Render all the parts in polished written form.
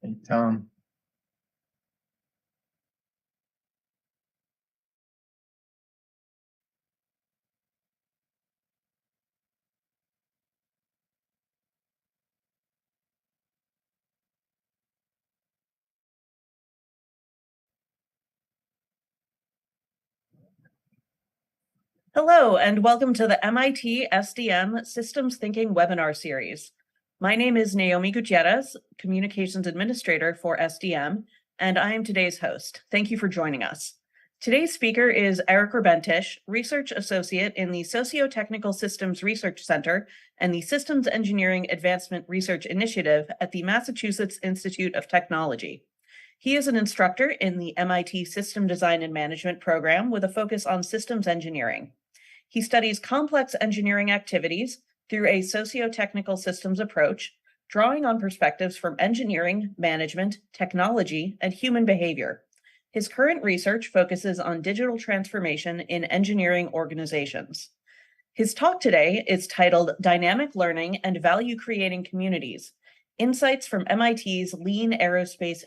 Hey, Tom. Hello, and welcome to the MIT SDM Systems Thinking webinar series. My name is Naomi Gutierrez, Communications Administrator for SDM, and I am today's host. Thank you for joining us. Today's speaker is Eric Rebentish, Research Associate in the Socio-Technical Systems Research Center and the Systems Engineering Advancement Research Initiative at the Massachusetts Institute of Technology. He is an instructor in the MIT System Design and Management program with a focus on systems engineering. He studies complex engineering activities through a socio-technical systems approach, drawing on perspectives from engineering, management, technology, and human behavior. His current research focuses on digital transformation in engineering organizations. His talk today is titled Dynamic Learning and Value Creating Communities, Insights from MIT's Lean Aerospace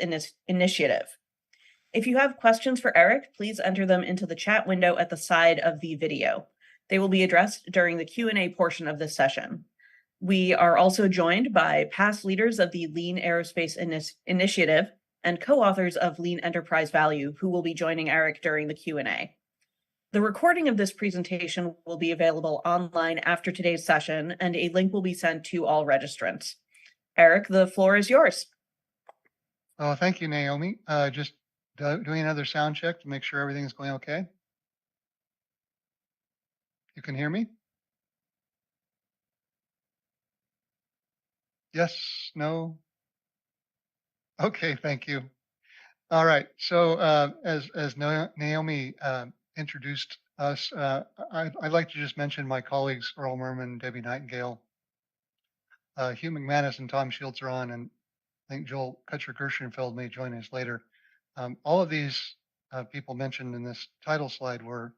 Initiative. If you have questions for Eric, please enter them into the chat window at the side of the video. They will be addressed during the Q&A portion of this session. We are also joined by past leaders of the Lean Aerospace Initiative and co-authors of Lean Enterprise Value, who will be joining Eric during the Q&A. The recording of this presentation will be available online after today's session, and a link will be sent to all registrants. Eric, the floor is yours. Oh, thank you, Naomi. Just doing another sound check to make sure everything's going okay. You can hear me? Yes, no? Okay, thank you. All right, so as Naomi introduced us, I'd like to just mention my colleagues, Earl Merman, Debbie Nightingale, Hugh McManus and Tom Shields are on, and I think Joel Kutcher-Gershenfeld may join us later. All of these people mentioned in this title slide were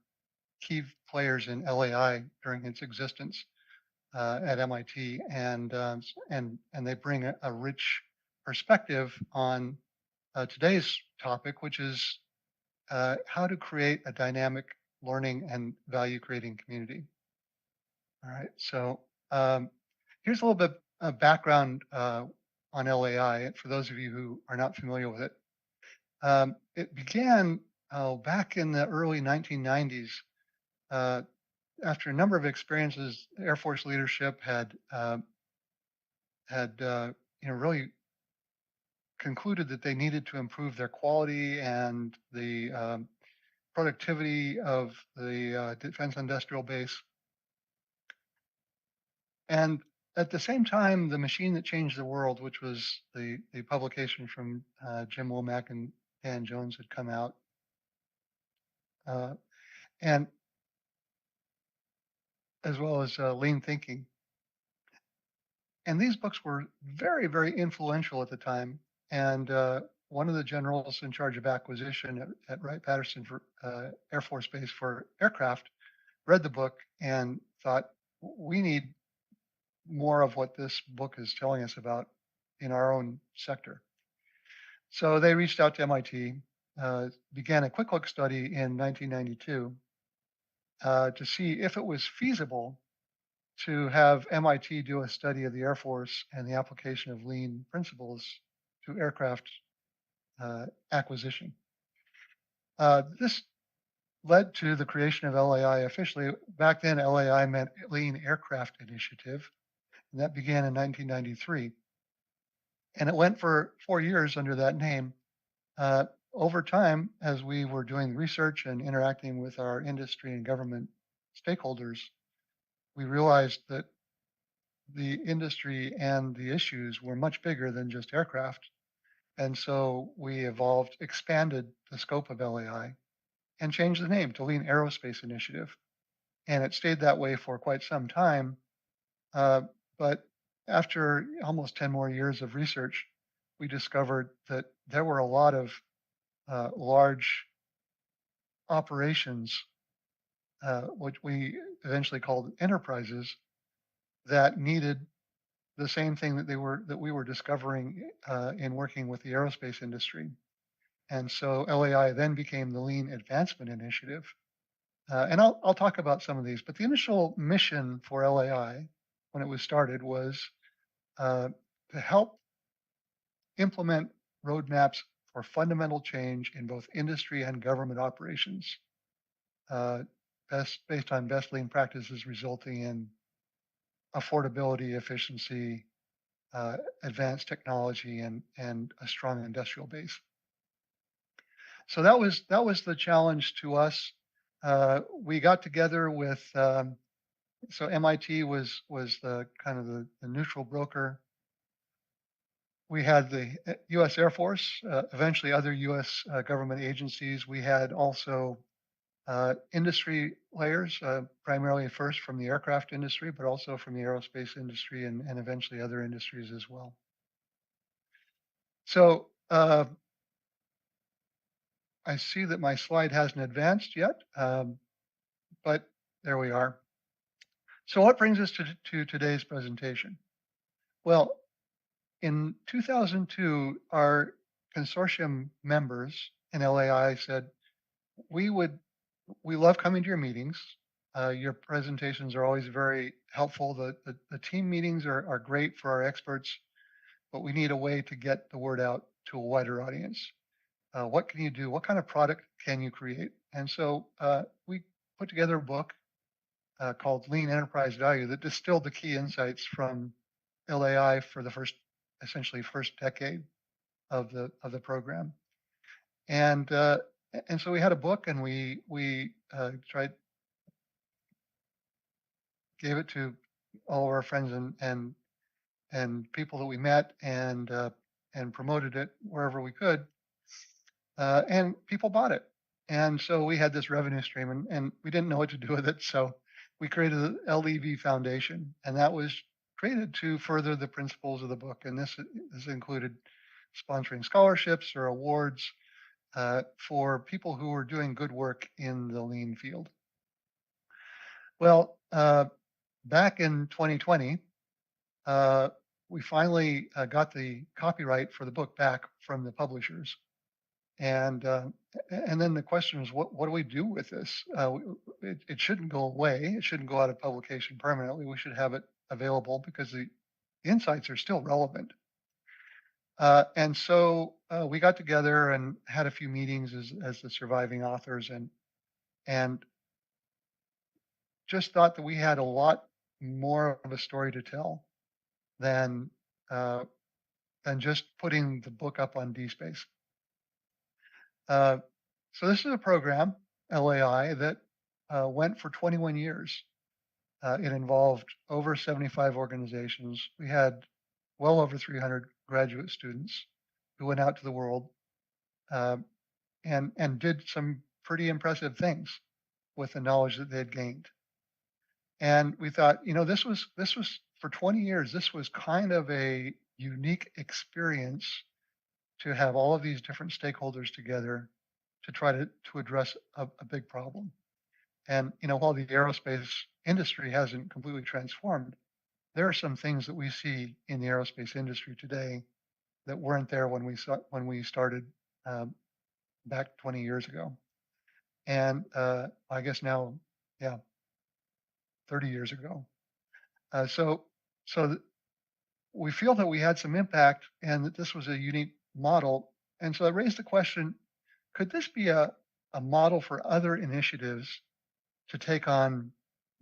key players in LAI during its existence at MIT, and they bring a rich perspective on today's topic, which is how to create a dynamic learning and value creating community. All right, so here's a little bit of background on LAI for those of you who are not familiar with it. It began back in the early 1990s. After a number of experiences, Air Force leadership had really concluded that they needed to improve their quality and the productivity of the defense industrial base. And at the same time, the machine that changed the world, which was the publication from Jim Womack and Dan Jones, had come out, and as well as Lean Thinking. And these books were very, very influential at the time. And one of the generals in charge of acquisition at Wright-Patterson for Air Force Base for aircraft read the book and thought, we need more of what this book is telling us about in our own sector. So they reached out to MIT, began a quick look study in 1992 to see if it was feasible to have MIT do a study of the Air Force and the application of lean principles to aircraft acquisition. This led to the creation of LAI officially. Back then, LAI meant Lean Aircraft Initiative, and that began in 1993. And it went for 4 years under that name. Over time, as we were doing research and interacting with our industry and government stakeholders, we realized that the industry and the issues were much bigger than just aircraft. And so we expanded the scope of LAI and changed the name to Lean Aerospace Initiative. And it stayed that way for quite some time. But after almost 10 more years of research, we discovered that there were a lot of large operations, which we eventually called enterprises, that needed the same thing that we were discovering in working with the aerospace industry. And so LAI then became the Lean Advancement Initiative. And I'll talk about some of these, but the initial mission for LAI when it was started was uh, to help implement roadmaps for fundamental change in both industry and government operations, uh, based on best lean practices resulting in affordability, efficiency, advanced technology, and a strong industrial base. So that was the challenge to us. We got together with so MIT was the kind of the neutral broker. We had the U.S. Air Force, eventually other U.S. Government agencies. We had also industry players, primarily first from the aircraft industry, but also from the aerospace industry and eventually other industries as well. So I see that my slide hasn't advanced yet, but there we are. So what brings us to today's presentation? Well, in 2002, our consortium members in LAI said, we love coming to your meetings. Your presentations are always very helpful. The team meetings are great for our experts, but we need a way to get the word out to a wider audience. What can you do? What kind of product can you create? And so we put together a book called Lean Enterprise Value that distilled the key insights from LAI for the essentially first decade of the program. And so we had a book, and we gave it to all of our friends and people that we met, and promoted it wherever we could, and people bought it. And so we had this revenue stream, and we didn't know what to do with it. So we created the LEV Foundation, and that was created to further the principles of the book. And this included sponsoring scholarships or awards for people who were doing good work in the lean field. Well, back in 2020, we finally got the copyright for the book back from the publishers. And then the question is, what do we do with this? It shouldn't go away. It shouldn't go out of publication permanently. We should have it available because the insights are still relevant. And so we got together and had a few meetings as the surviving authors, and just thought that we had a lot more of a story to tell than uh, just putting the book up on DSpace. So this is a program, LAI, that went for 21 years. It involved over 75 organizations. We had well over 300 graduate students who went out to the world uh, and did some pretty impressive things with the knowledge that they had gained. And we thought, this was for 20 years. This was kind of a unique experience to have all of these different stakeholders together to try to address a big problem. And while the aerospace industry hasn't completely transformed, there are some things that we see in the aerospace industry today that weren't there when we started back 20 years ago. And I guess now, yeah, 30 years ago. So we feel that we had some impact and that this was a unique model. And so I raised the question, could this be a model for other initiatives to take on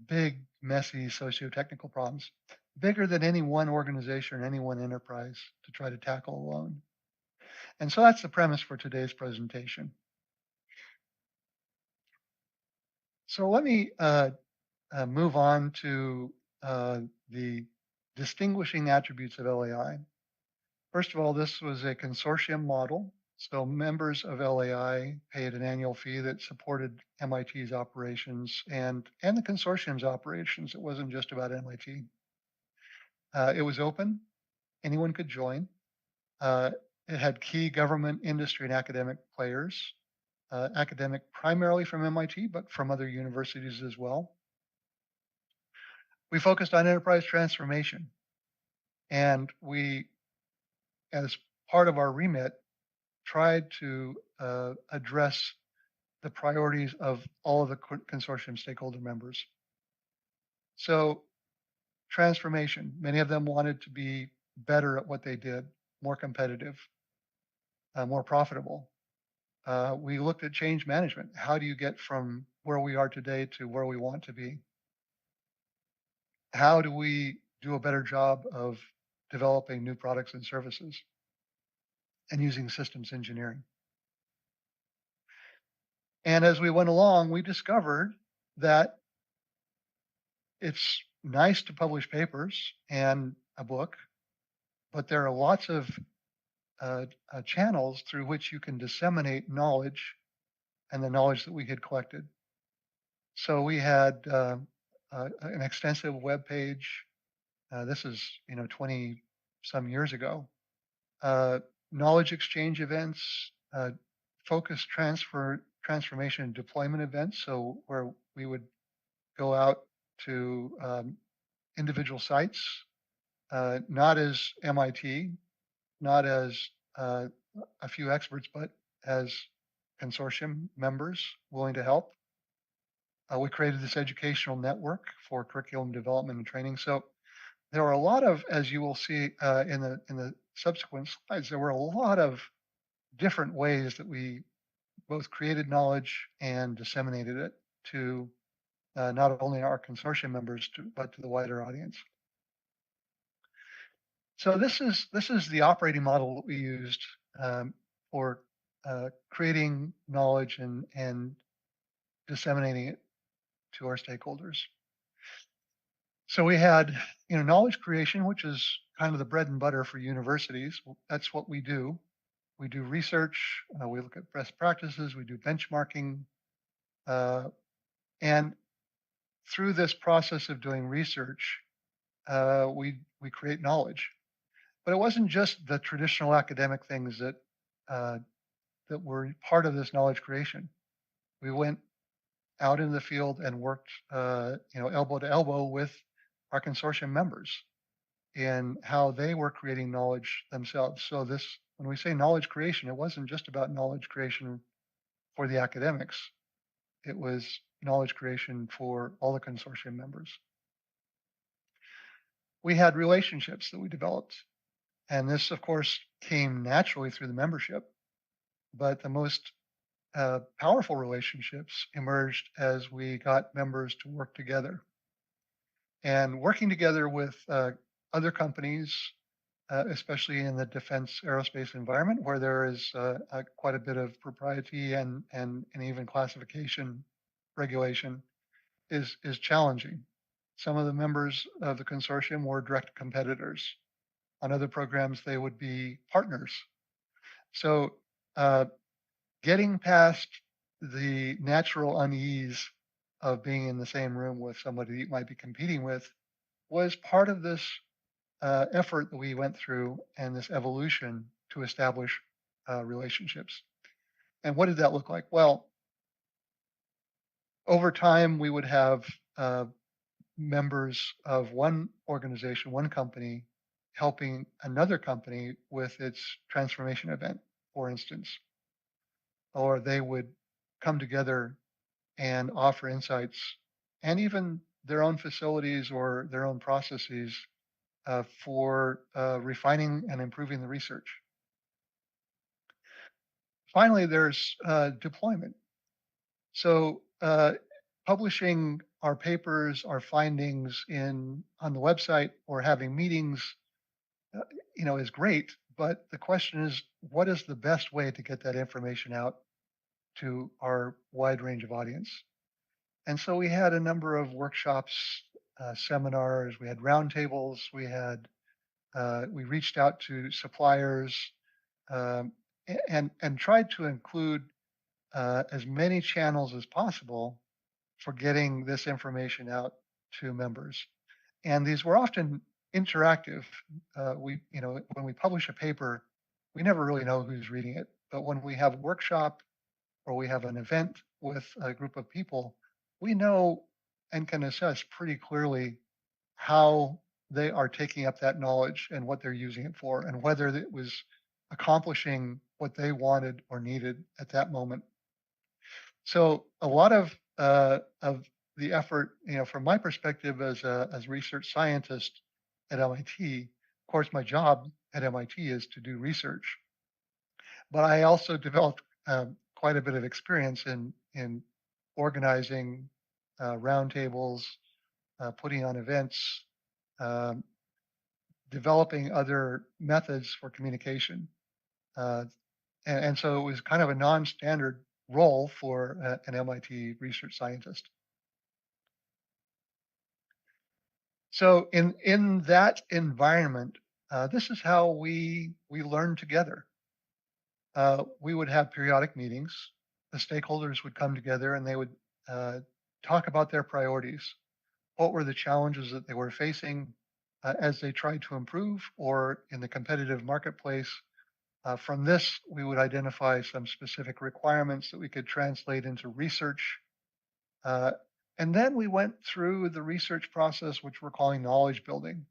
big, messy socio-technical problems, bigger than any one organization or any one enterprise to try to tackle alone? And so that's the premise for today's presentation. So let me move on to the distinguishing attributes of LAI. First of all, this was a consortium model. So members of LAI paid an annual fee that supported MIT's operations and the consortium's operations. It wasn't just about MIT. It was open. Anyone could join. It had key government, industry, and academic players. Academic primarily from MIT, but from other universities as well. We focused on enterprise transformation. And we, as part of our remit, tried to address the priorities of all of the consortium stakeholder members. So transformation, many of them wanted to be better at what they did, more competitive, more profitable. We looked at change management. How do you get from where we are today to where we want to be? How do we do a better job of developing new products and services and using systems engineering? And as we went along, we discovered that it's nice to publish papers and a book, but there are lots of channels through which you can disseminate knowledge and the knowledge that we had collected. So we had an extensive web page. This is 20 some years ago. Uh, Knowledge exchange events, focused transformation and deployment events. So where we would go out to individual sites, not as MIT, not as uh, a few experts, but as consortium members willing to help. We created this educational network for curriculum development and training. So there were a lot of, as you will see in the subsequent slides, there were a lot of different ways that we both created knowledge and disseminated it to not only our consortium members, but to the wider audience. So this is the operating model that we used for creating knowledge and disseminating it to our stakeholders. So we had, knowledge creation, which is kind of the bread and butter for universities. That's what we do. We do research. We look at best practices. We do benchmarking, uh, and through this process of doing research, we create knowledge. But it wasn't just the traditional academic things uh, that were part of this knowledge creation. We went out in the field and worked, elbow to elbow with our consortium members in how they were creating knowledge themselves. So this, when we say knowledge creation, it wasn't just about knowledge creation for the academics. It was knowledge creation for all the consortium members. We had relationships that we developed. And this, of course, came naturally through the membership. But the most powerful relationships emerged as we got members to work together. And working together with other companies, especially in the defense aerospace environment, where there is quite a bit of propriety and even classification regulation, is challenging. Some of the members of the consortium were direct competitors. On other programs, they would be partners. So uh, getting past the natural unease of being in the same room with somebody that you might be competing with was part of this effort that we went through and this evolution to establish relationships. And what did that look like? Well, over time, we would have uh, members of one organization, one company, helping another company with its transformation event, for instance, or they would come together and offer insights and even their own facilities or their own processes for refining and improving the research. Finally, there's deployment. So publishing our papers, our findings on the website or having meetings, uh, is great. But the question is, what is the best way to get that information out to our wide range of audience? And so we had a number of workshops, seminars, we had roundtables, we reached out to suppliers, um, and tried to include as many channels as possible for getting this information out to members. And these were often interactive. When we publish a paper, we never really know who's reading it. But when we have a workshop or we have an event with a group of people, we know and can assess pretty clearly how they are taking up that knowledge and what they're using it for, and whether it was accomplishing what they wanted or needed at that moment. So a lot of the effort, from my perspective as a research scientist at MIT, of course, my job at MIT is to do research, but I also developed quite a bit of experience in organizing roundtables, putting on events, um, developing other methods for communication. Uh, and so it was kind of a non-standard role for an MIT research scientist. So in that environment, this is how we learn together. We would have periodic meetings. The stakeholders would come together and they would uh, talk about their priorities. What were the challenges that they were facing as they tried to improve, or in the competitive marketplace? From this, we would identify some specific requirements that we could translate into research. Uh, and then we went through the research process, which we're calling knowledge building.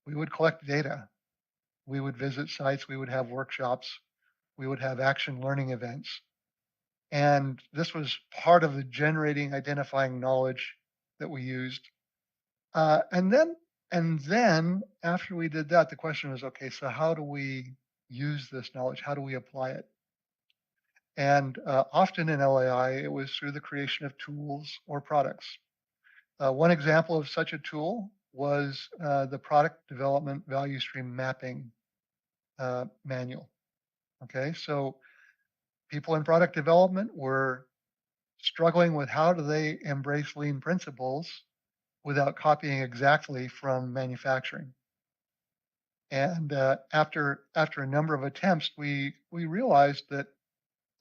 We would collect data. We would visit sites. We would have workshops. We would have action learning events. And this was part of the generating, identifying knowledge that we used. And then after we did that, the question was, okay, so how do we use this knowledge? How do we apply it? And often in LAI, it was through the creation of tools or products. One example of such a tool was the product development value stream mapping manual. Okay, so people in product development were struggling with how do they embrace lean principles without copying exactly from manufacturing. And after a number of attempts, we realized that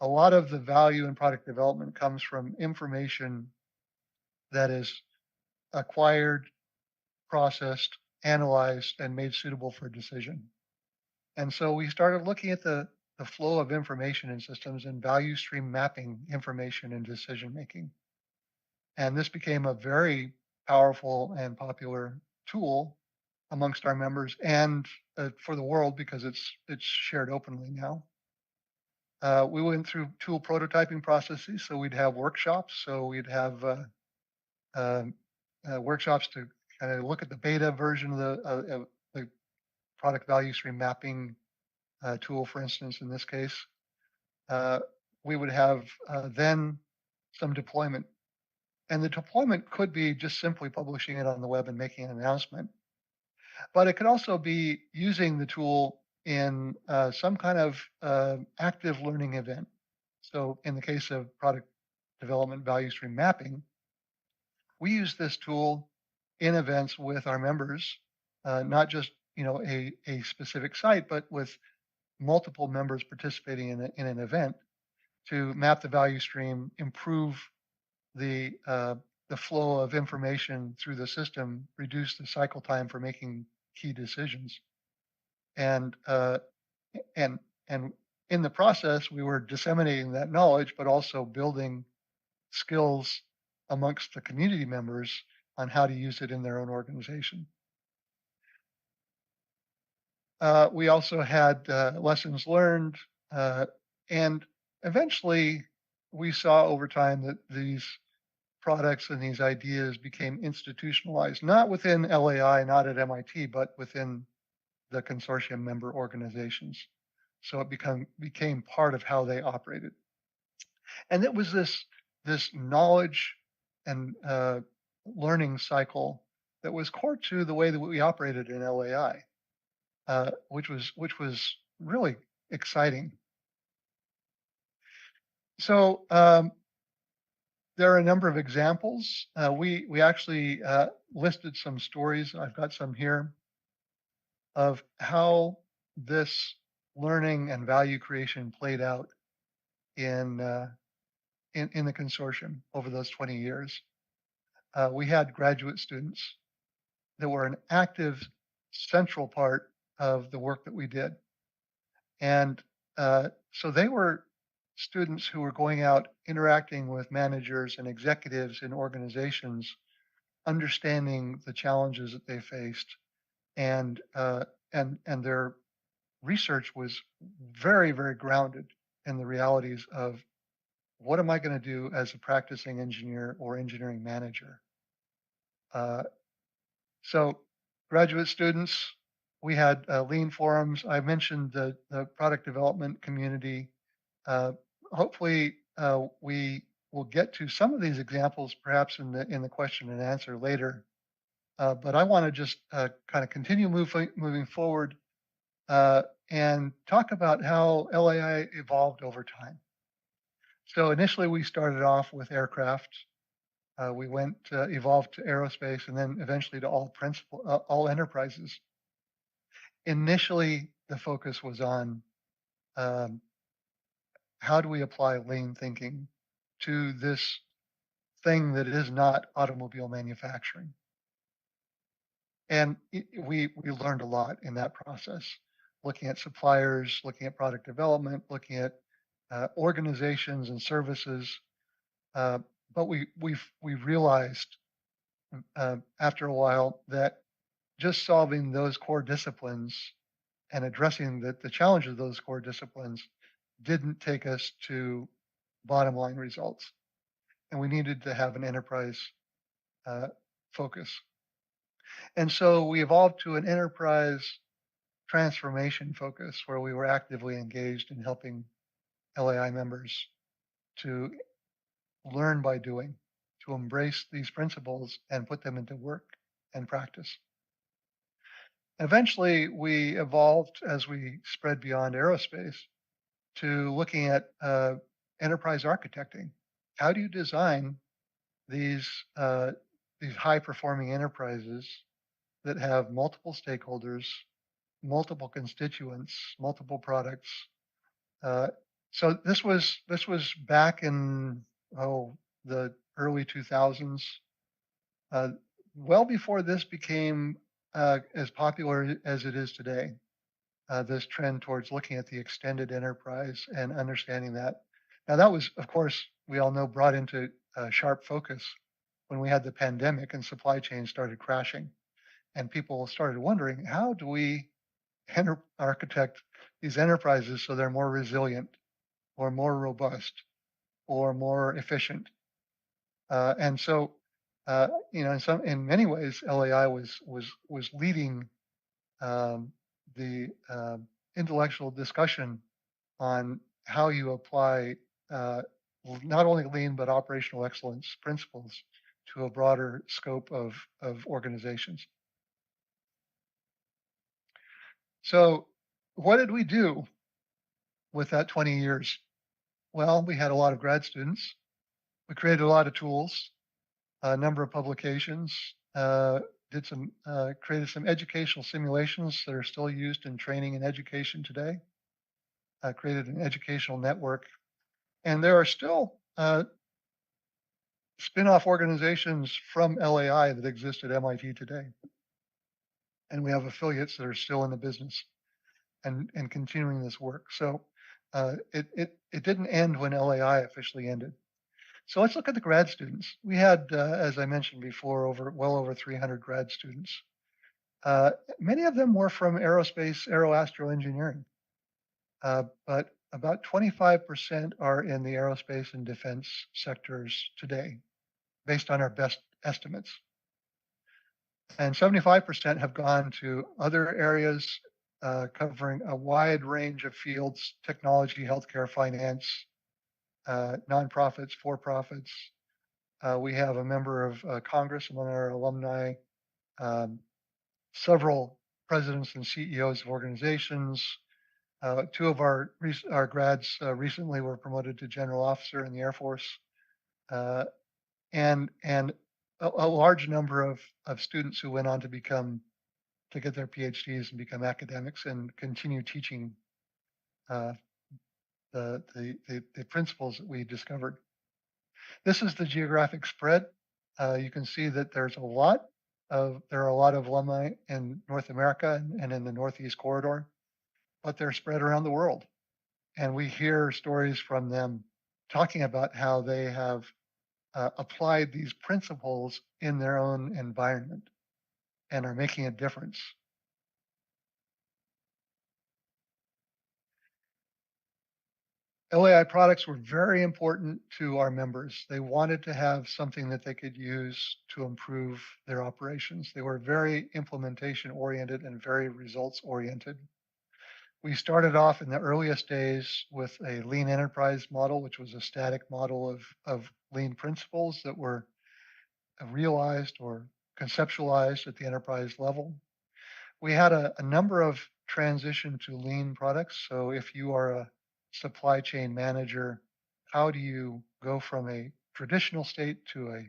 a lot of the value in product development comes from information that is acquired, processed, analyzed, and made suitable for decision. And so we started looking at the flow of information in systems and value stream mapping information in decision making. And this became a very powerful and popular tool amongst our members and for the world because it's shared openly now. We went through tool prototyping processes, so we'd have workshops. So we'd have um, workshops to kind of look at the beta version of the product value stream mapping tool, for instance, in this case. Uh, we would have then some deployment. And the deployment could be just simply publishing it on the web and making an announcement, but it could also be using the tool in some kind of active learning event. So in the case of product development value stream mapping, we use this tool in events with our members, not just a specific site, but with multiple members participating in an event to map the value stream, improve the uh, the flow of information through the system, reduce the cycle time for making key decisions, and and and in the process, we were disseminating that knowledge, but also building skills amongst the community members on how to use it in their own organization. We also had lessons learned, uh, and eventually we saw over time that these products and these ideas became institutionalized, not within LAI, not at MIT, but within the consortium member organizations. So it became part of how they operated. And it was this knowledge and learning cycle that was core to the way that we operated in LAI, which was really exciting. So there are a number of examples. We actually listed some stories. I've got some here of how this learning and value creation played out in in the consortium over those 20 years. We had graduate students that were an active central part of the work that we did. And so they were students who were going out interacting with managers and executives in organizations, understanding the challenges that they faced, and and their research was very, very grounded in the realities of what am I going to do as a practicing engineer or engineering manager. Uh, so, graduate students, we had lean forums. I mentioned the product development community. Uh, Hopefully, we will get to some of these examples perhaps in the question and answer later. But I want to just kind of continue moving forward uh, and talk about how LAI evolved over time. So initially, we started off with aircraft. We went evolved to aerospace, and then eventually to all enterprises. Initially, the focus was on um, how do we apply lean thinking to this thing that is not automobile manufacturing. And we learned a lot in that process, looking at suppliers, looking at product development, looking at organizations and services. Uh, but we realized after a while that just solving those core disciplines and addressing the challenge of those core disciplines didn't take us to bottom line results. And we needed to have an enterprise uh, focus. And so we evolved to an enterprise transformation focus where we were actively engaged in helping LAI members to learn by doing, to embrace these principles and put them into work and practice. Eventually, we evolved as we spread beyond aerospace to looking at enterprise architecting. How do you design these these high performing enterprises that have multiple stakeholders, multiple constituents, multiple products? Uh, so this was back in the early 2000s, uh, well before this became as popular as it is today. This trend towards looking at the extended enterprise and understanding that. Now that was, of course, we all know, brought into sharp focus when we had the pandemic and supply chains started crashing, and people started wondering how do we architect these enterprises so they're more resilient or more robust or more efficient. And so, in many ways, LAI was leading the intellectual discussion on how you apply uh, not only lean but operational excellence principles to a broader scope of organizations. So, what did we do with that 20 years? Well, we had a lot of grad students. We created a lot of tools, a number of publications, did some created some educational simulations that are still used in training and education today. Created an educational network, and there are still spin-off organizations from LAI that exist at MIT today, and we have affiliates that are still in the business and continuing this work. So it didn't end when LAI officially ended. So let's look at the grad students. We had, as I mentioned before, well over 300 grad students. Many of them were from aerospace, aeroastro engineering, but about 25% are in the aerospace and defense sectors today, based on our best estimates. And 75% have gone to other areas covering a wide range of fields: technology, healthcare, finance, nonprofits, for profits. We have a member of Congress among our alumni, um, several presidents and CEOs of organizations. Two of our grads recently were promoted to general officer in the Air Force, uh, and a large number of students who went on to get their PhDs and become academics and continue teaching uh, the principles that we discovered. This is the geographic spread. You can see that there are a lot of alumni in North America and in the Northeast corridor, but they're spread around the world. And we hear stories from them talking about how they have applied these principles in their own environment and are making a difference. LAI products were very important to our members. They wanted to have something that they could use to improve their operations. They were very implementation oriented and very results oriented. We started off in the earliest days with a lean enterprise model, which was a static model of lean principles that were realized or conceptualized at the enterprise level. We had a number of transition to lean products. So if you are a supply chain manager, how do you go from a traditional state to a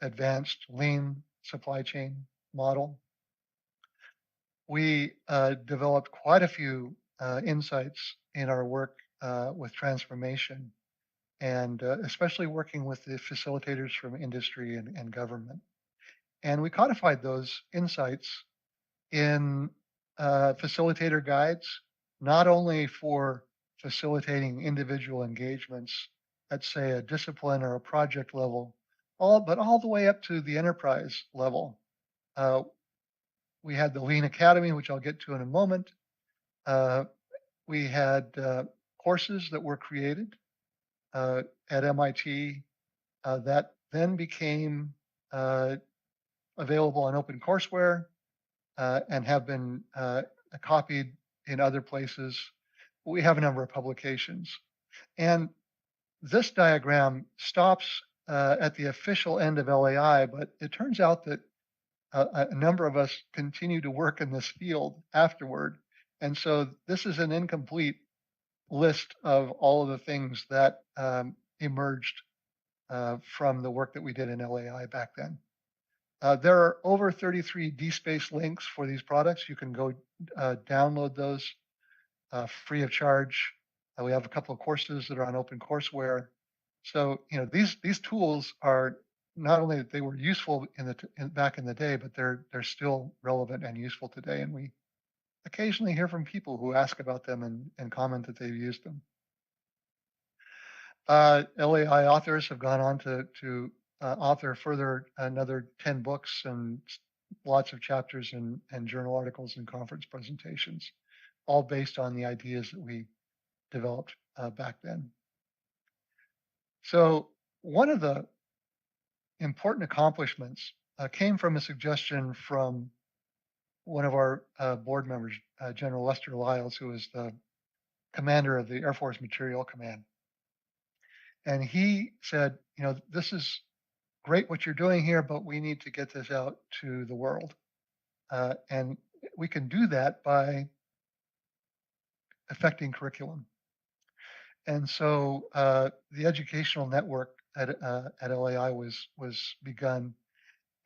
advanced lean supply chain model? We developed quite a few insights in our work with transformation, and especially working with the facilitators from industry and government. And we codified those insights in facilitator guides, not only for facilitating individual engagements at, say, a discipline or a project level, but all the way up to the enterprise level. Uh, we had the Lean Academy, which I'll get to in a moment. Uh, we had courses that were created at MIT that then became available on OpenCourseWare and have been copied in other places. We have a number of publications. And this diagram stops at the official end of LAI, but it turns out that a number of us continue to work in this field afterward. And so this is an incomplete list of all of the things that emerged from the work that we did in LAI back then. There are over 33 DSpace links for these products. You can go download those free of charge. We have a couple of courses that are on OpenCourseWare. So these tools are not only that they were useful back in the day, but they're still relevant and useful today. And we occasionally hear from people who ask about them and comment that they've used them. LAI authors have gone on to author further another 10 books and lots of chapters and journal articles and conference presentations, all based on the ideas that we developed back then. So one of the important accomplishments came from a suggestion from one of our board members, General Lester Lyles, who is the commander of the Air Force Materiel Command. And he said, this is great what you're doing here, but we need to get this out to the world. And we can do that by affecting curriculum. And so the educational network at LAI was begun,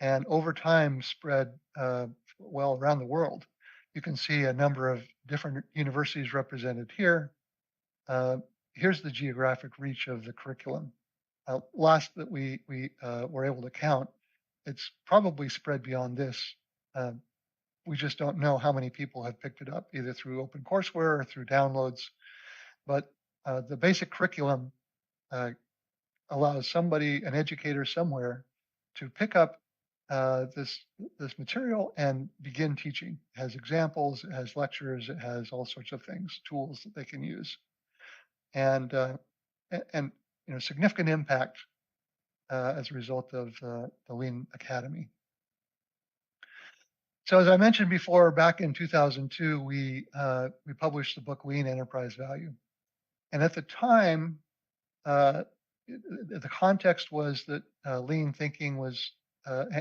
and over time spread well around the world. You can see a number of different universities represented here. Here's the geographic reach of the curriculum. Last that we were able to count, it's probably spread beyond this. We just don't know how many people have picked it up, either through OpenCourseWare or through downloads. But the basic curriculum allows somebody, an educator somewhere, to pick up this material and begin teaching. It has examples, it has lectures, it has all sorts of things, tools that they can use, and significant impact as a result of the Lean Academy. So as I mentioned before, back in 2002, we published the book Lean Enterprise Value, and at the time, the context was that lean thinking was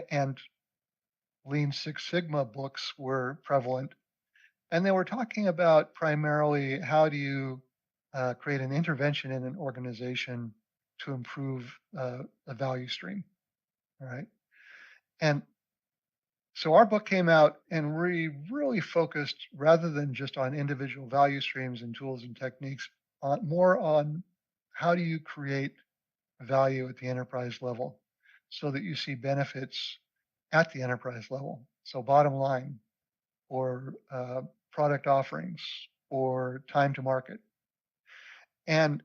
and Lean Six Sigma books were prevalent, and they were talking about primarily how do you create an intervention in an organization to improve a value stream, all right? And so our book came out and we really focused, rather than just on individual value streams and tools and techniques, more on how do you create value at the enterprise level so that you see benefits at the enterprise level. So bottom line, or product offerings, or time to market. And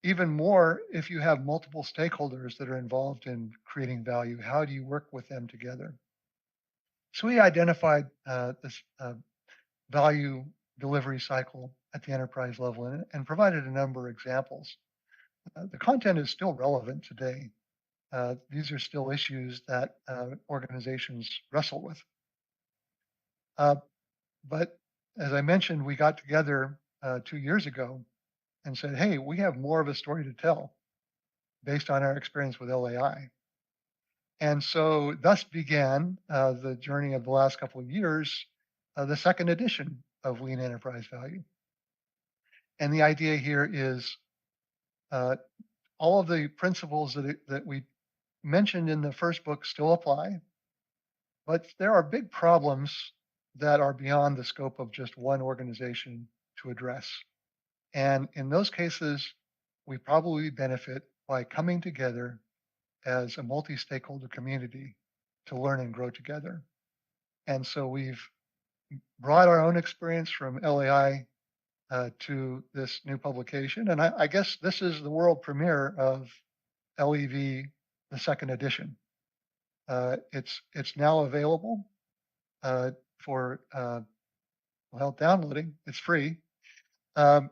even more, if you have multiple stakeholders that are involved in creating value, how do you work with them together? So we identified this value delivery cycle at the enterprise level and provided a number of examples. The content is still relevant today. These are still issues that organizations wrestle with. Uh, but as I mentioned, we got together 2 years ago and said, hey, we have more of a story to tell based on our experience with LAI. And so thus began the journey of the last couple of years, the second edition of Lean Enterprise Value. And the idea here is uh, all of the principles that we mentioned in the first book still apply, but there are big problems that are beyond the scope of just one organization to address. And in those cases, we probably benefit by coming together as a multi-stakeholder community to learn and grow together. And so we've brought our own experience from LAI to this new publication. And I guess this is the world premiere of LEV, the second edition. It's now available for downloading. It's free. Um,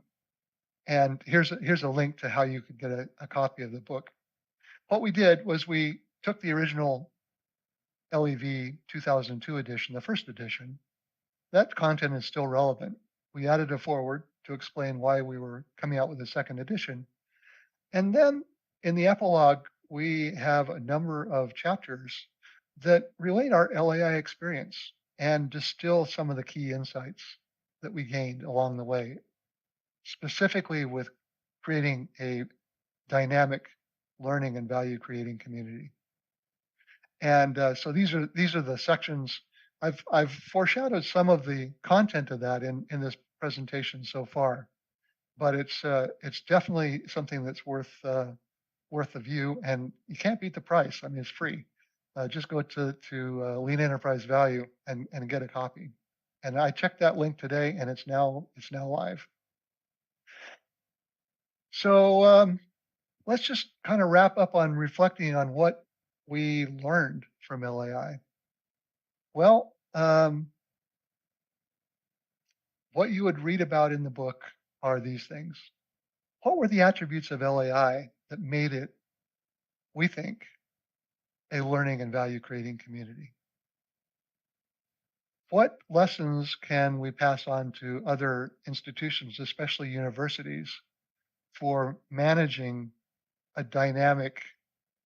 and here's a link to how you could get a copy of the book. What we did was we took the original LEV 2002 edition, the first edition. That content is still relevant. We added a foreword to explain why we were coming out with a second edition. And then in the epilogue, we have a number of chapters that relate our LAI experience and distill some of the key insights that we gained along the way, specifically with creating a dynamic learning and value creating community. And so these are the sections. I've foreshadowed some of the content of that in this presentation so far, but it's definitely something that's worth the view, and you can't beat the price. I mean, it's free. Just go to Lean Enterprise Value and get a copy. And I checked that link today, and it's now live. So let's just kind of wrap up on reflecting on what we learned from LAI. Well, what you would read about in the book are these things. What were the attributes of LAI that made it, we think, a learning and value creating community? What lessons can we pass on to other institutions, especially universities, for managing a dynamic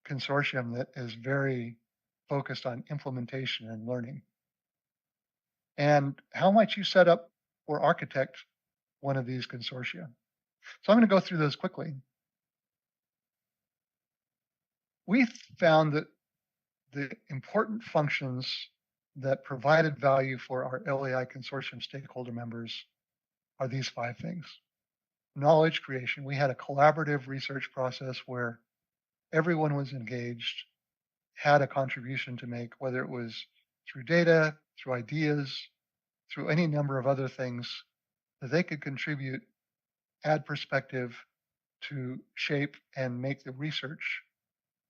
consortium that is very focused on implementation and learning? And how might you set up or architect one of these consortia? So I'm going to go through those quickly. We found that the important functions that provided value for our LAI consortium stakeholder members are these 5 things. Knowledge creation. We had a collaborative research process where everyone was engaged, had a contribution to make, whether it was through data, through ideas, through any number of other things that they could contribute, add perspective to shape and make the research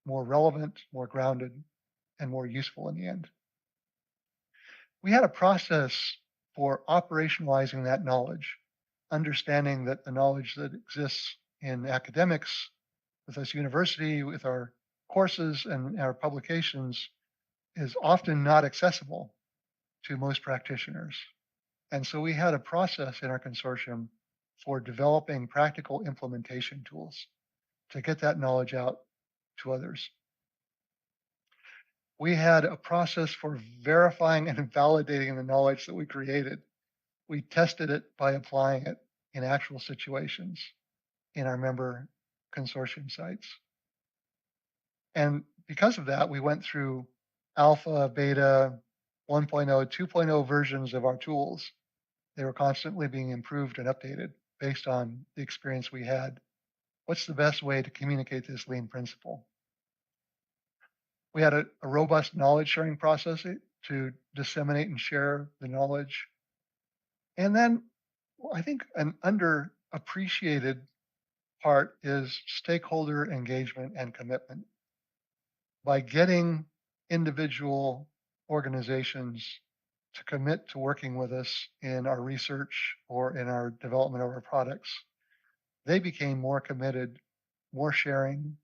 more relevant, more grounded, and more useful in the end. We had a process for operationalizing that knowledge, understanding that the knowledge that exists in academics, with this university, with our courses and our publications, is often not accessible to most practitioners. And so we had a process in our consortium for developing practical implementation tools to get that knowledge out to others. We had a process for verifying and validating the knowledge that we created. We tested it by applying it in actual situations in our member consortium sites. And because of that, we went through alpha, beta, 1.0, 2.0 versions of our tools. They were constantly being improved and updated based on the experience we had. What's the best way to communicate this lean principle? We had a robust knowledge sharing process to disseminate and share the knowledge. And then I think an underappreciated part is stakeholder engagement and commitment. By getting individual organizations to commit to working with us in our research or in our development of our products, they became more committed, more sharing,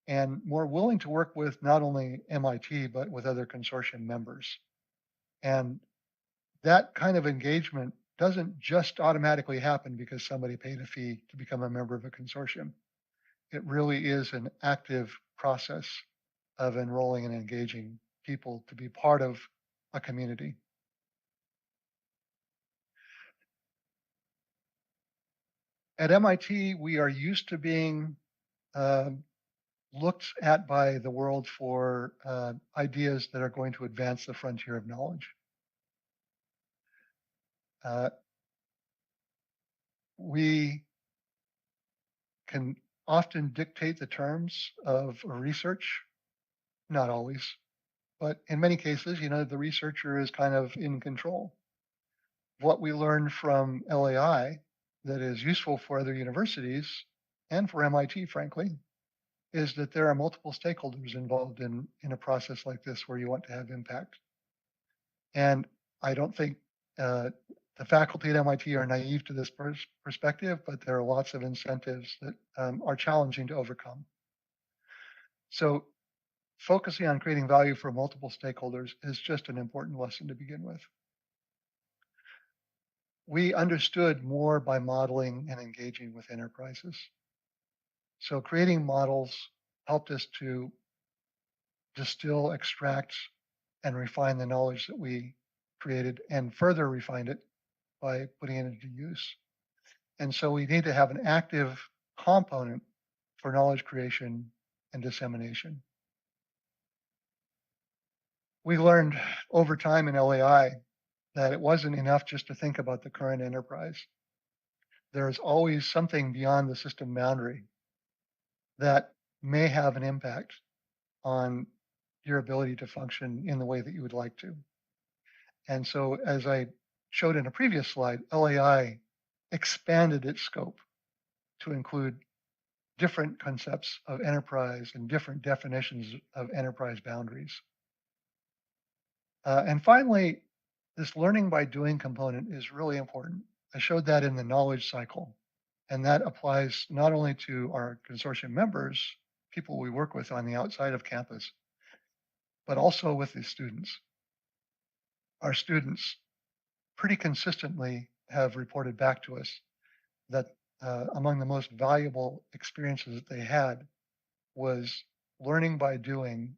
and more willing to work with not only MIT, but with other consortium members. And that kind of engagement doesn't just automatically happen because somebody paid a fee to become a member of a consortium. It really is an active process of enrolling and engaging people to be part of a community. At MIT, we are used to being um, looked at by the world for ideas that are going to advance the frontier of knowledge. Uh, we can often dictate the terms of research, not always, but in many cases, the researcher is kind of in control. What we learn from LAI that is useful for other universities and for MIT, frankly, is that there are multiple stakeholders involved in a process like this where you want to have impact. And I don't think the faculty at MIT are naive to this perspective, but there are lots of incentives that are challenging to overcome. So focusing on creating value for multiple stakeholders is just an important lesson to begin with. We understood more by modeling and engaging with enterprises. So creating models helped us to distill, extract, and refine the knowledge that we created and further refined it by putting it into use. And so we need to have an active component for knowledge creation and dissemination. We learned over time in LAI that it wasn't enough just to think about the current enterprise. There is always something beyond the system boundary that may have an impact on your ability to function in the way that you would like to. And so, as I showed in a previous slide, LAI expanded its scope to include different concepts of enterprise and different definitions of enterprise boundaries. And finally, this learning by doing component is really important. I showed that in the knowledge cycle, and that applies not only to our consortium members, people we work with on the outside of campus, but also with the students. Our students pretty consistently have reported back to us that among the most valuable experiences that they had was learning by doing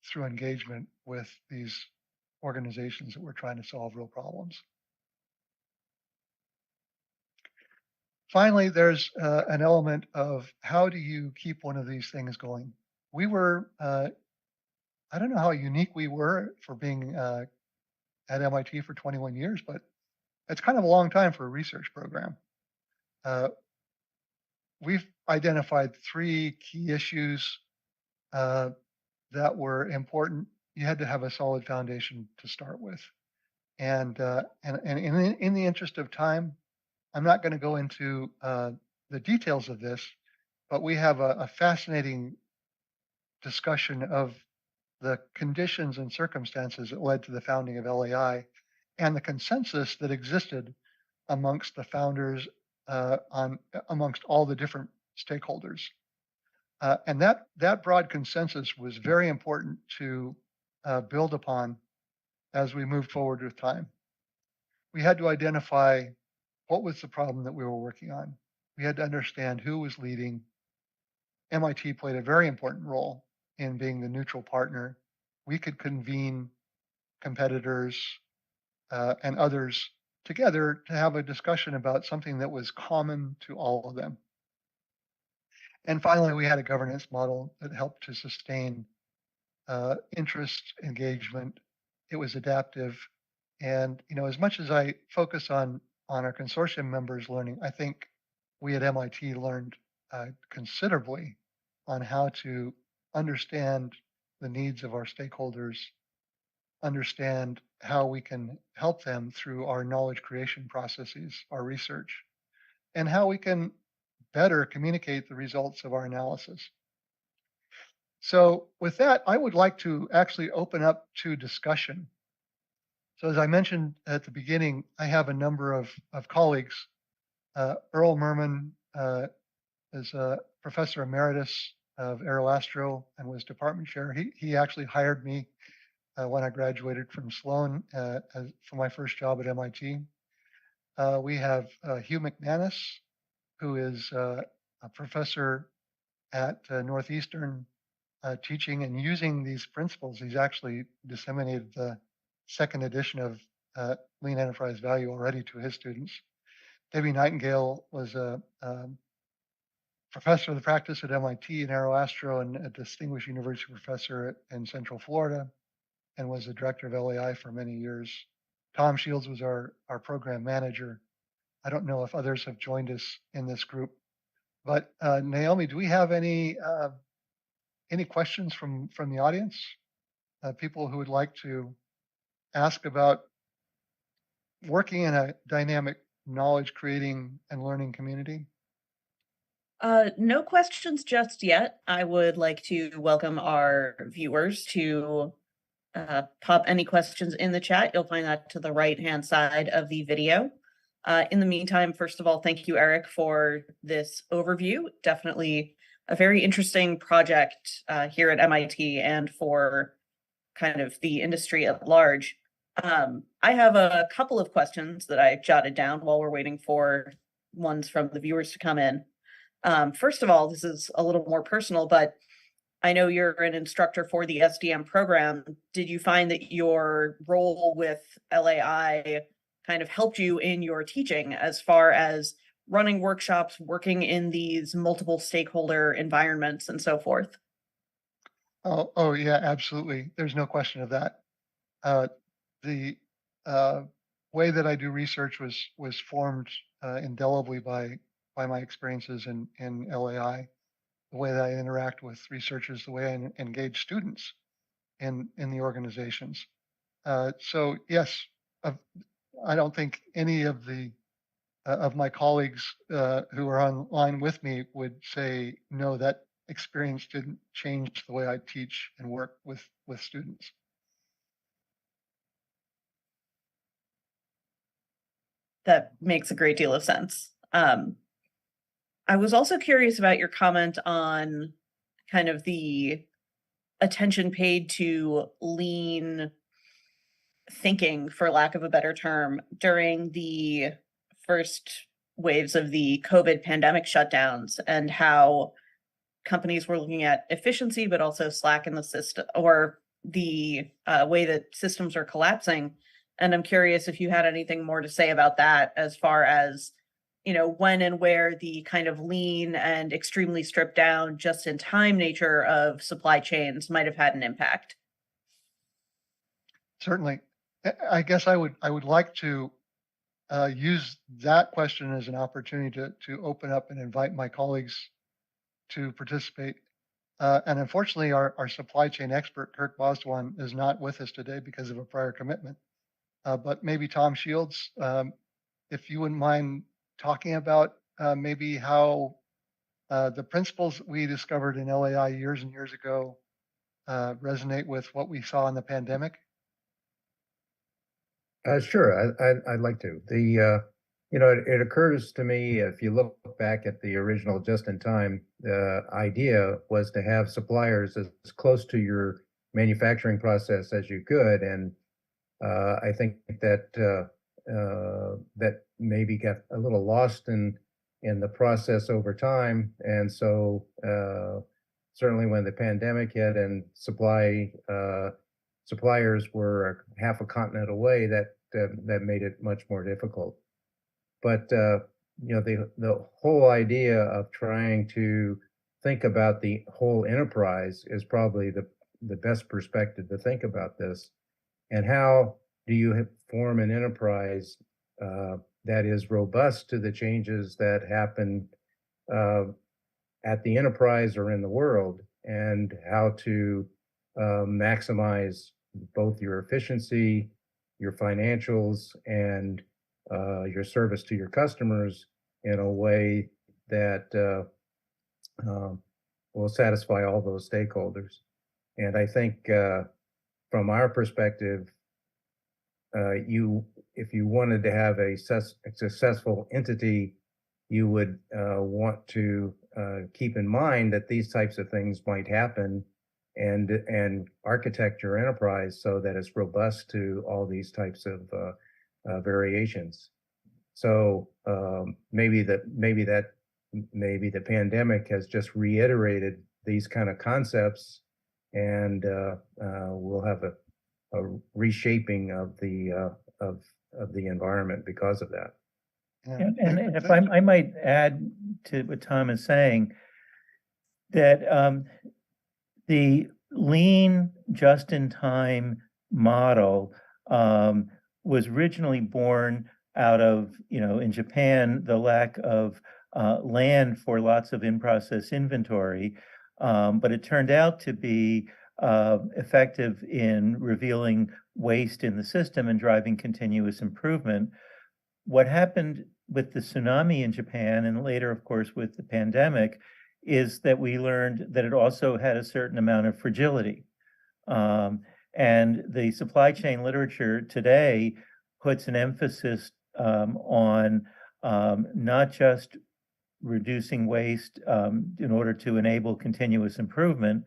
through engagement with these organizations that were trying to solve real problems. Finally, there's an element of how do you keep one of these things going? We were, I don't know how unique we were for being at MIT for 21 years, but it's kind of a long time for a research program. We've identified three key issues that were important. You had to have a solid foundation to start with. And in the interest of time, I'm not going to go into the details of this, but we have a fascinating discussion of the conditions and circumstances that led to the founding of LAI and the consensus that existed amongst the founders amongst all the different stakeholders. And that broad consensus was very important to build upon as we moved forward with time. We had to identify what was the problem that we were working on. We had to understand who was leading. MIT played a very important role in being the neutral partner. We could convene competitors and others together to have a discussion about something that was common to all of them. And finally, we had a governance model that helped to sustain interest, engagement. It was adaptive. And as much as I focus on our consortium members learning, I think we at MIT learned considerably on how to understand the needs of our stakeholders, understand how we can help them through our knowledge creation processes, our research, and how we can better communicate the results of our analysis. So with that, I would like to actually open up to discussion. So as I mentioned at the beginning, I have a number of colleagues. Earl Merman is a professor emeritus of Aeroastro and was department chair. He actually hired me when I graduated from Sloan for my first job at MIT. We have Hugh McManus, who is a professor at Northeastern, teaching and using these principles. He's actually disseminated the second edition of Lean Enterprise Value already to his students. Debbie Nightingale was a professor of the practice at MIT in Aeroastro and a distinguished university professor in Central Florida, and was the director of LAI for many years. Tom Shields was our program manager. I don't know if others have joined us in this group, but Naomi, do we have any questions from the audience? People who would like to ask about working in a dynamic knowledge creating and learning community? No questions just yet. I would like to welcome our viewers to pop any questions in the chat. You'll find that to the right-hand side of the video. In the meantime, first of all, thank you, Eric, for this overview. Definitely a very interesting project here at MIT and for kind of the industry at large. I have a couple of questions that I jotted down while we're waiting for ones from the viewers to come in. First of all, this is a little more personal, but I know you're an instructor for the SDM program. Did you find that your role with LAI kind of helped you in your teaching as far as running workshops, working in these multiple stakeholder environments, and so forth? Oh yeah, absolutely. There's no question of that. The uh, way that I do research was formed indelibly by my experiences in LAI. The way that I interact with researchers, the way I engage students in the organizations. So yes, uh, I don't think any of my colleagues who are online with me would say no. That experience didn't change the way I teach and work with students. That makes a great deal of sense. I was also curious about your comment on kind of the attention paid to lean thinking, for lack of a better term, during the first waves of the COVID pandemic shutdowns, and how companies were looking at efficiency, but also slack in the system, or the way that systems are collapsing. And I'm curious if you had anything more to say about that, as far as, when and where the kind of lean and extremely stripped down, just in time nature of supply chains might have had an impact. Certainly, I guess I would like to use that question as an opportunity to open up and invite my colleagues to participate. And unfortunately, our supply chain expert, Kirk Bosdwan, is not with us today because of a prior commitment. But maybe Tom Shields, if you wouldn't mind talking about maybe how the principles we discovered in LAI years and years ago resonate with what we saw in the pandemic. Sure, I'd like to. It occurs to me, if you look back at the original just-in-time, the idea was to have suppliers as close to your manufacturing process as you could, and I think that that maybe got a little lost in the process over time, and so certainly when the pandemic hit and suppliers were half a continent away, that made it much more difficult. But the whole idea of trying to think about the whole enterprise is probably the best perspective to think about this. And how do you form an enterprise that is robust to the changes that happen at the enterprise or in the world, and how to maximize both your efficiency, your financials, and your service to your customers in a way that will satisfy all those stakeholders. And I think from our perspective, if you wanted to have a successful entity, you would want to keep in mind that these types of things might happen, and architect your enterprise so that it's robust to all these types of variations. So maybe the pandemic has just reiterated these kind of concepts, and we'll have a reshaping of the environment because of that. Yeah. And if I might add to what Tom is saying, that the lean just-in-time model was originally born out of, in Japan, the lack of land for lots of in-process inventory, but it turned out to be effective in revealing waste in the system and driving continuous improvement. What happened with the tsunami in Japan, and later, of course, with the pandemic, is that we learned that it also had a certain amount of fragility. And the supply chain literature today puts an emphasis on not just reducing waste in order to enable continuous improvement,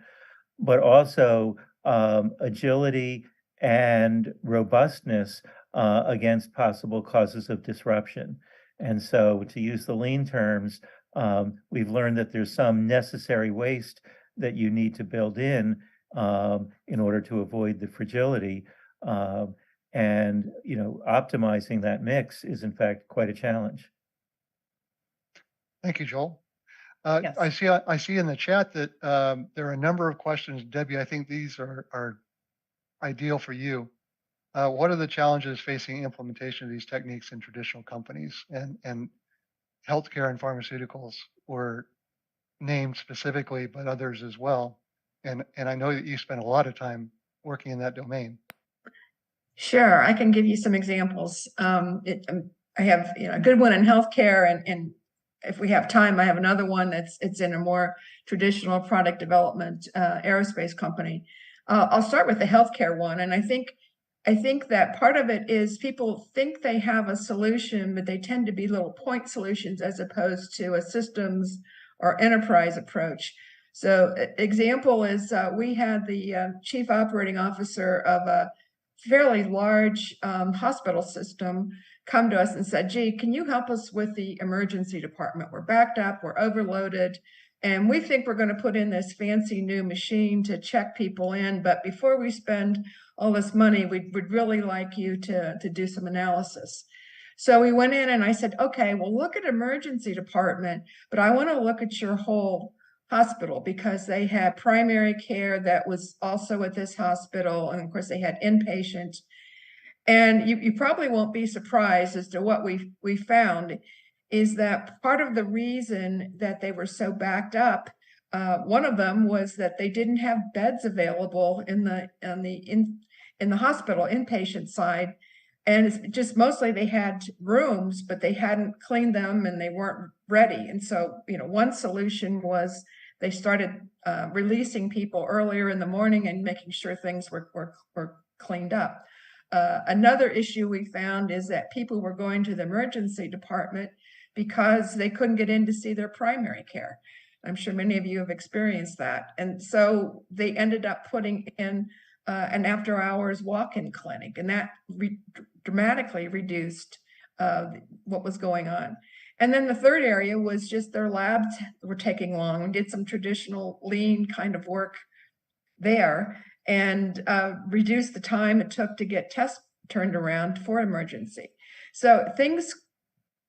but also agility and robustness against possible causes of disruption. And so, to use the lean terms, we've learned that there's some necessary waste that you need to build in order to avoid the fragility. And optimizing that mix is in fact quite a challenge. Thank you, Joel. Yes. I see in the chat that there are a number of questions. Debbie, I think these are ideal for you. What are the challenges facing implementation of these techniques in traditional companies? And healthcare and pharmaceuticals were named specifically, but others as well. And I know that you spent a lot of time working in that domain. Sure, I can give you some examples. I have a good one in healthcare, and if we have time, I have another one it's in a more traditional product development aerospace company. I'll start with the healthcare one, and I think that part of it is people think they have a solution, but they tend to be little point solutions as opposed to a systems or enterprise approach. So example is we had the chief operating officer of a fairly large hospital system come to us and said, gee, can you help us with the emergency department? We're backed up, we're overloaded, and we think we're going to put in this fancy new machine to check people in, but before we spend all this money, we'd really like you to do some analysis. So we went in and I said, okay, well, look at emergency department, but I want to look at your whole hospital because they had primary care that was also at this hospital. And of course they had inpatient. And you probably won't be surprised as to what we found is that part of the reason that they were so backed up, one of them was that they didn't have beds available in the hospital inpatient side. And it's just mostly they had rooms, but they hadn't cleaned them and they weren't ready. And so, one solution was they started releasing people earlier in the morning and making sure things were cleaned up. Another issue we found is that people were going to the emergency department because they couldn't get in to see their primary care. I'm sure many of you have experienced that. And so they ended up putting in an after-hours walk-in clinic, and that dramatically reduced what was going on. And then the third area was just their labs were taking long. We did some traditional lean kind of work there and reduced the time it took to get tests turned around for emergency. So things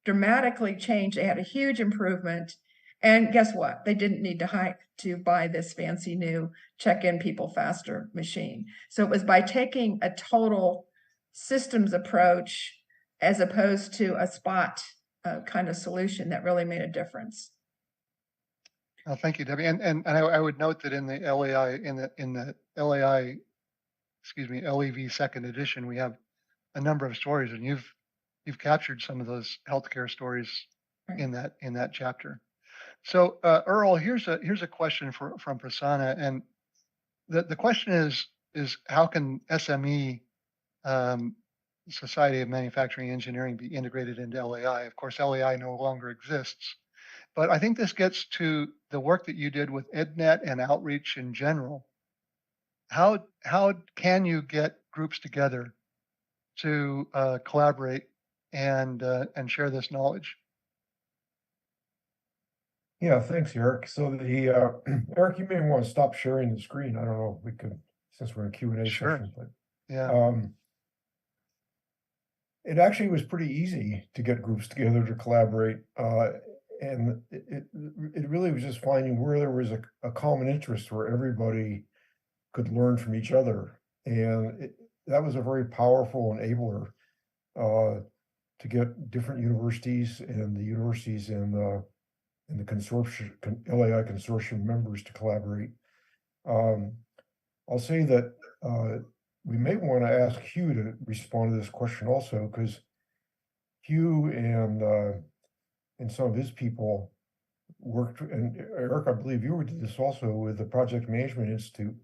dramatically changed. They had a huge improvement. And guess what? They didn't need to buy this fancy new check-in people faster machine. So it was by taking a total systems approach as opposed to a spot kind of solution that really made a difference. Oh, thank you, Debbie. And I would note that in the LEV second edition, we have a number of stories, and you've captured some of those healthcare stories in that chapter. So Earl, here's a question from Prasanna, and the question is how can SME Society of Manufacturing Engineering be integrated into LAI. Of course, LAI no longer exists. But I think this gets to the work that you did with EdNet and outreach in general. How can you get groups together to collaborate and share this knowledge? Yeah, thanks, Eric. So the Eric, you may want to stop sharing the screen. I don't know, we could, since we're in a Q&A Sure. session, but Yeah. it actually was pretty easy to get groups together to collaborate. And it really was just finding where there was a common interest where everybody could learn from each other. And that was a very powerful enabler to get different universities and the universities and the consortium, LAI consortium members to collaborate. I'll say that we may want to ask Hugh to respond to this question also, because Hugh and some of his people worked, and Eric, I believe you did this also with the Project Management Institute.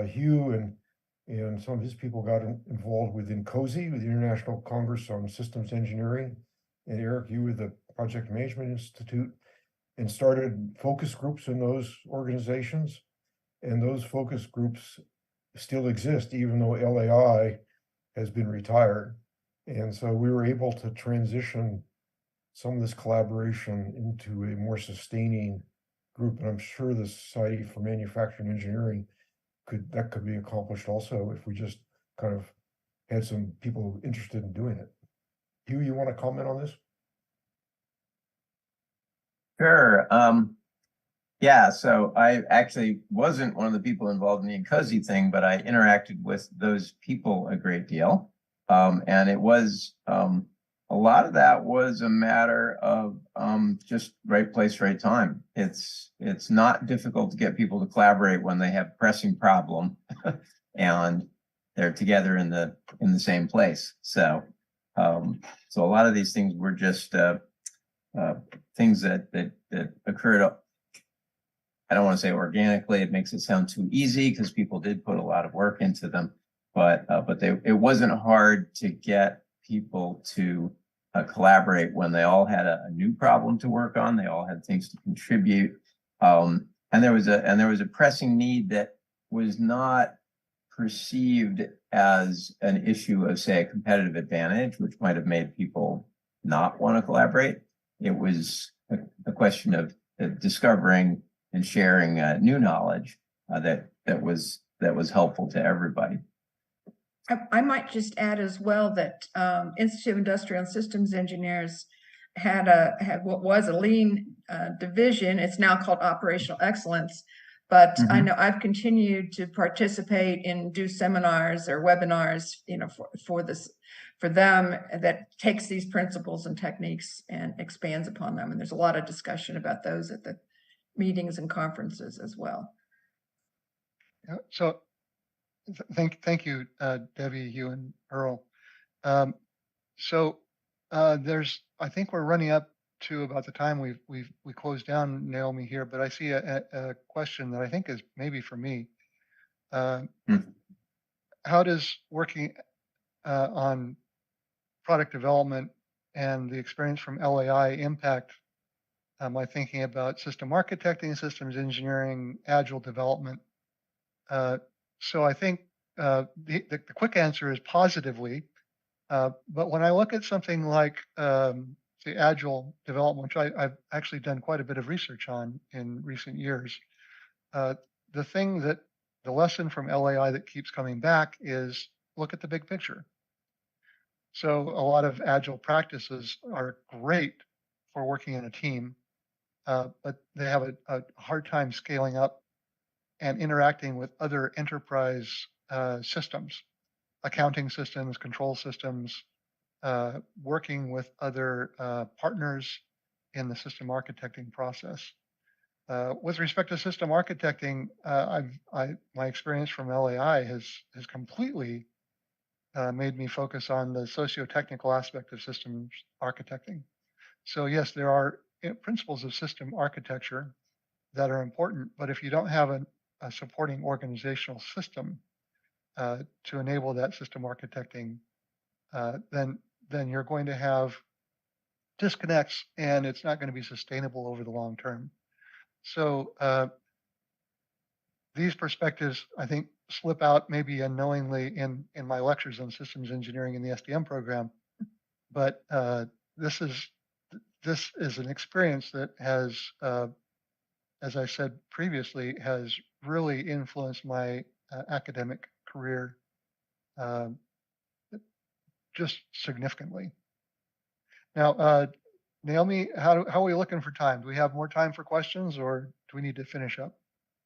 Hugh and some of his people got involved with INCOSE, with the International Congress on Systems Engineering, and Eric, you with the Project Management Institute, and started focus groups in those organizations. And those focus groups still exist, even though LAI has been retired. And so we were able to transition some of this collaboration into a more sustaining group. And I'm sure the Society for Manufacturing Engineering could be accomplished also if we just kind of had some people interested in doing it. Hugh, you want to comment on this? Sure. Yeah, so I actually wasn't one of the people involved in the INCOSE thing, but I interacted with those people a great deal. And it was, a lot of that was a matter of just right place, right time. It's not difficult to get people to collaborate when they have a pressing problem and they're together in the same place. So so a lot of these things were just things that occurred. I don't want to say organically. It makes it sound too easy because people did put a lot of work into them, but it wasn't hard to get people to collaborate when they all had a new problem to work on. They all had things to contribute, and there was a pressing need that was not perceived as an issue of, say, a competitive advantage, which might have made people not want to collaborate. It was a question of discovering and sharing new knowledge that was helpful to everybody. I might just add as well that Institute of Industrial and Systems Engineers had what was a lean division. It's now called Operational Excellence. But I know I've continued to participate and do seminars or webinars, for them that takes these principles and techniques and expands upon them. And there's a lot of discussion about those at the meetings and conferences as well. Yeah, so thank you, Debbie, Hugh, and Earl. I think we're running up to about the time we closed down, Naomi, here, but I see a question that I think is maybe for me. How does working on product development and the experience from LAI impact my thinking about system architecting, systems engineering, agile development? So I think the quick answer is positively. But when I look at something like the agile development, which I've actually done quite a bit of research on in recent years, the lesson from LAI that keeps coming back is look at the big picture. So a lot of agile practices are great for working in a team, but they have a hard time scaling up and interacting with other enterprise systems, accounting systems, control systems, working with other partners in the system architecting process. With respect to system architecting, my experience from LAI has completely made me focus on the socio-technical aspect of systems architecting. So yes, there are principles of system architecture that are important, but if you don't have a supporting organizational system to enable that system architecting, then you're going to have disconnects, and it's not going to be sustainable over the long term. So these perspectives, I think, slip out maybe unknowingly in my lectures on systems engineering in the SDM program. But this is an experience that has, as I said previously, has really influenced my academic career just significantly. Now, Naomi, how are we looking for time? Do we have more time for questions, or do we need to finish up?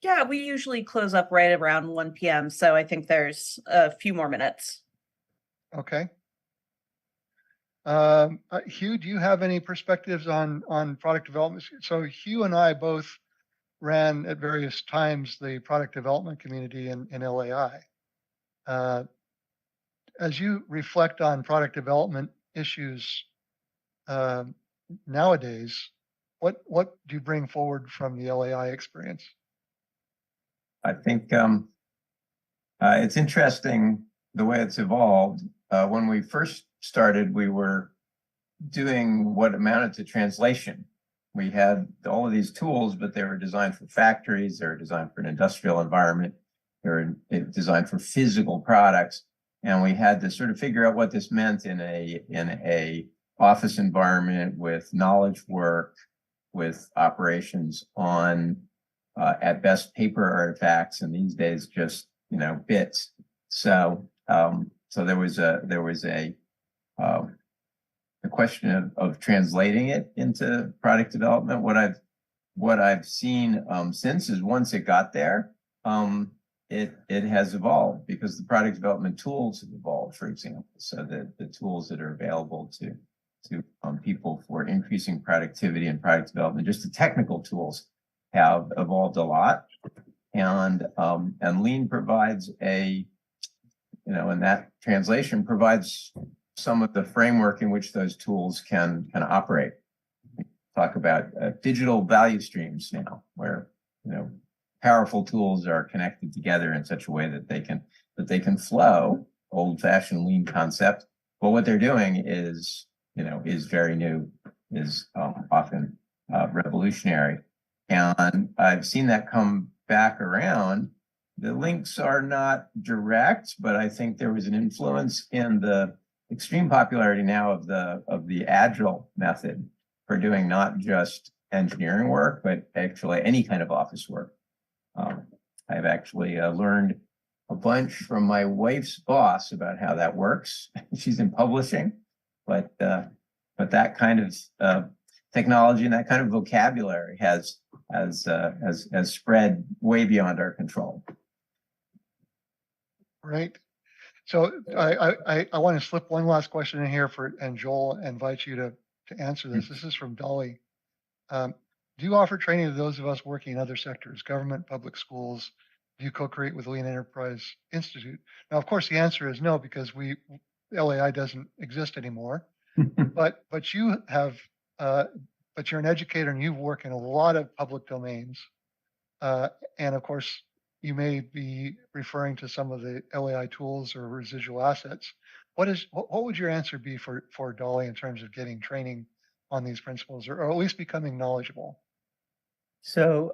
Yeah, we usually close up right around 1 p.m. So I think there's a few more minutes. Okay. Hugh, do you have any perspectives on product development? So Hugh and I both ran at various times the product development community in LAI. As you reflect on product development issues nowadays, what do you bring forward from the LAI experience? I think it's interesting the way it's evolved. When we first started, we were doing what amounted to translation. We had all of these tools, but they were designed for factories, they were designed for an industrial environment, they were designed for physical products. And we had to sort of figure out what this meant in a office environment with knowledge work, with operations on at best paper artifacts, and these days just bits. So there was a question of translating it into product development. What I've seen since is once it got there, it has evolved because the product development tools have evolved, for example. So the tools that are available to people for increasing productivity and product development, just the technical tools, have evolved a lot. And Lean provides and that translation provides some of the framework in which those tools can operate. We talk about digital value streams now, where powerful tools are connected together in such a way that they can flow. Old-fashioned Lean concept, but what they're doing is very new, is often revolutionary, and I've seen that come back around. The links are not direct, but I think there was an influence in the extreme popularity now of the agile method for doing not just engineering work, but actually any kind of office work. I've actually learned a bunch from my wife's boss about how that works. She's in publishing, but that kind of technology and that kind of vocabulary has spread way beyond our control. Right. So I want to slip one last question in here and Joel, invite you to answer this. This is from Dolly. Do you offer training to those of us working in other sectors, government, public schools? Do you co-create with Lean Enterprise Institute? Now, of course, the answer is no, because LAI doesn't exist anymore. but you have, but you're an educator and you work in a lot of public domains. And of course, you may be referring to some of the LAI tools or residual assets. What would your answer be for Dolly in terms of getting training on these principles, or at least becoming knowledgeable? So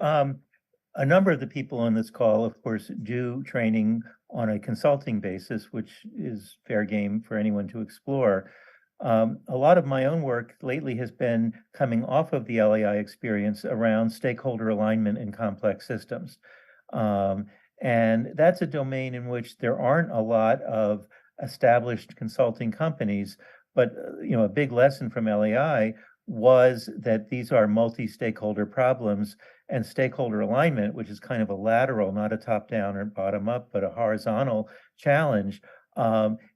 a number of the people on this call, of course, do training on a consulting basis, which is fair game for anyone to explore. A lot of my own work lately has been coming off of the LAI experience around stakeholder alignment in complex systems. And that's a domain in which there aren't a lot of established consulting companies, but a big lesson from LAI was that these are multi-stakeholder problems, and stakeholder alignment, which is kind of a lateral, not a top-down or bottom-up, but a horizontal challenge,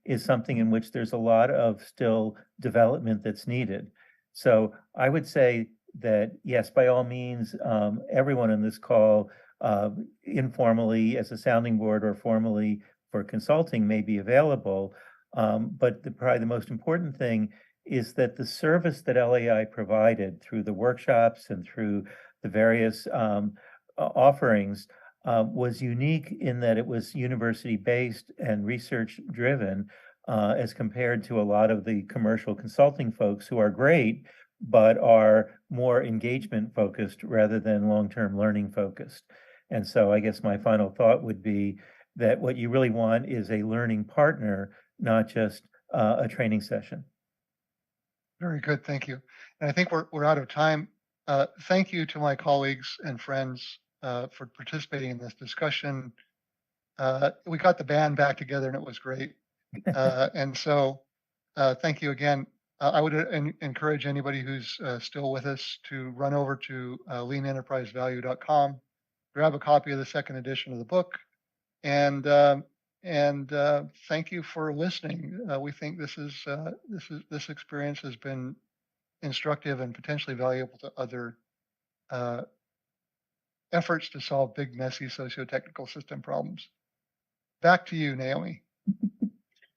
is something in which there's a lot of still development that's needed. So I would say that, yes, by all means, everyone on this call, informally as a sounding board or formally for consulting, may be available. But probably the most important thing is that the service that LAI provided through the workshops and through the various offerings was unique in that it was university-based and research-driven, as compared to a lot of the commercial consulting folks who are great, but are more engagement focused rather than long-term learning focused. And so I guess my final thought would be that what you really want is a learning partner, not just a training session. Very good, thank you. And I think we're out of time. Thank you to my colleagues and friends for participating in this discussion. We got the band back together and it was great. And so thank you again. I would encourage anybody who's still with us to run over to leanenterprisevalue.com, grab a copy of the second edition of the book, and thank you for listening. We think this experience has been instructive and potentially valuable to other efforts to solve big, messy socio-technical system problems. Back to you, Naomi.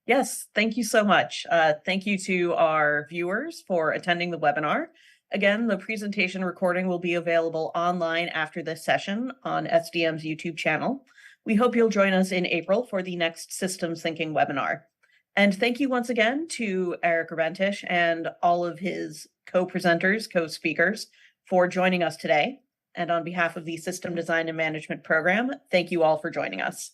Yes, thank you so much. Thank you to our viewers for attending the webinar. Again, the presentation recording will be available online after this session on SDM's YouTube channel. We hope you'll join us in April for the next Systems Thinking webinar. And thank you once again to Eric Urbantish and all of his co-presenters, co-speakers for joining us today. And on behalf of the System Design and Management Program, thank you all for joining us.